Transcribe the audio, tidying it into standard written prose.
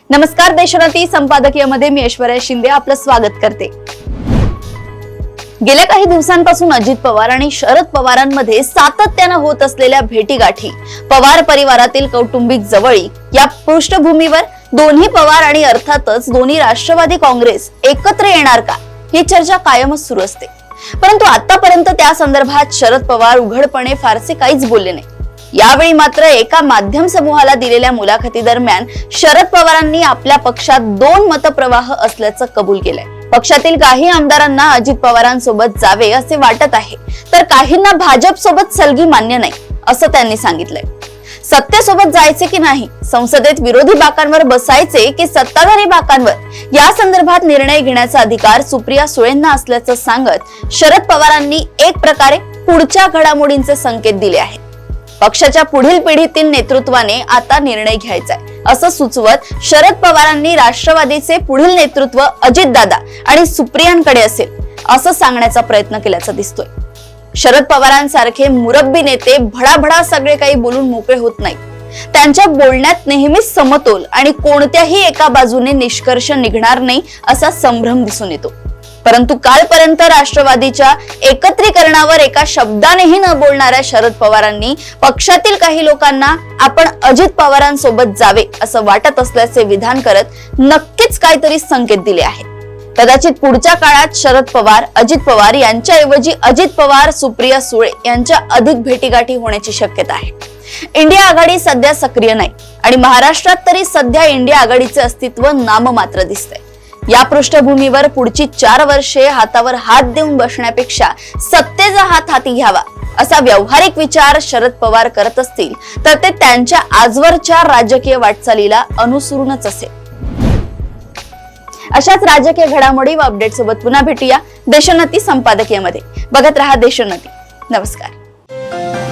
नमस्कार, देशोन्नती संपादकीयमध्ये मी ऐश्वर्या शिंदे आपलं स्वागत करते। गेल्या काही दिवसांपासून अजित पवार आणि शरद पवारांमध्ये सातत्याने होत असलेल्या भेटीगाठी, पवार परिवारातील कौटुंबिक जवळीक या पृष्ठभूमीवर दोन्ही पवार आणि अर्थातच दोन्ही राष्ट्रवादी काँग्रेस एकत्र येणार का, ही चर्चा कायमच सुरू असते। परंतु आतापर्यंत त्या संदर्भात शरद पवार उघडपणे फारसे काहीच बोलले नाही। यावेळी मात्र एका माध्यम समूहाला दिलेल्या मुलाखती दरम्यान शरद पवारांनी आपल्या पक्षात दोन मतप्रवाह असल्याचं कबूल केलंय। पक्षातील काही आमदारांना अजित पवारांसोबत जावे असे वाटत आहे, तर काहींना भाजप सोबत सलगी मान्य नाही असं त्यांनी सांगितलंय। सत्तेसोबत जायचे की नाही, संसदेत विरोधी बाकांवर बसायचे की सत्ताधारी बाकांवर, या संदर्भात निर्णय घेण्याचा अधिकार सुप्रिया सुळेंना असल्याचं सांगत शरद पवारांनी एक प्रकारे पुढच्या घडामोडींचे संकेत दिले आहेत। पक्षाच्या पुढील पिढीतील नेतृत्वाने आता निर्णय घ्यायचाय असं सुचवत शरद पवारांनी राष्ट्रवादीचे पुढील नेतृत्व अजितदादा आणि सुप्रियांकडे असेल असं सांगण्याचा प्रयत्न केल्याचं दिसतोय। शरद पवारांसारखे मुरब्बी नेते भडाभडा सगळे काही बोलून मोकळे होत नाहीत। त्यांच्या बोलण्यात नेहमीच समतोल आणि कोणत्याही एका बाजूने निष्कर्ष निघणार नाही असा संभ्रम दिसून येतो। परंतु कालपर्यंत राष्ट्रवादीच्या एकत्रीकरणावर एका शब्दानेही न बोलणाऱ्या शरद पवारांनी पक्षातील काही लोकांना आपण अजित पवारांसोबत जावे असं वाटत असल्याचे विधान करत नक्कीच काहीतरी संकेत दिले आहेत। कदाचित पुढच्या काळात शरद पवार, अजित पवार यांच्याऐवजी अजित पवार, सुप्रिया सुळे यांच्या अधिक भेटीगाठी होण्याची शक्यता आहे। इंडिया आघाडी सध्या सक्रिय नाही आणि महाराष्ट्रात तरी सध्या इंडिया आघाडीचे अस्तित्व नाममात्र दिसते। या पृष्ठभूमीवर पुढची 4 वर्षे हातावर हात देऊन बसण्यापेक्षा सत्तेचा हात हाती घ्यावा असा व्यावहारिक विचार शरद पवार करत असतील तर ते त्यांच्या आजवरच्या राजकीय वाटचालीला अनुसरूनच असेल। अशाच राजकीय घडामोडी व अपडेट सोबत पुन्हा भेटूया देशोन्नती संपादकीयमध्ये। बघत रहा देशोन्नती। नमस्कार।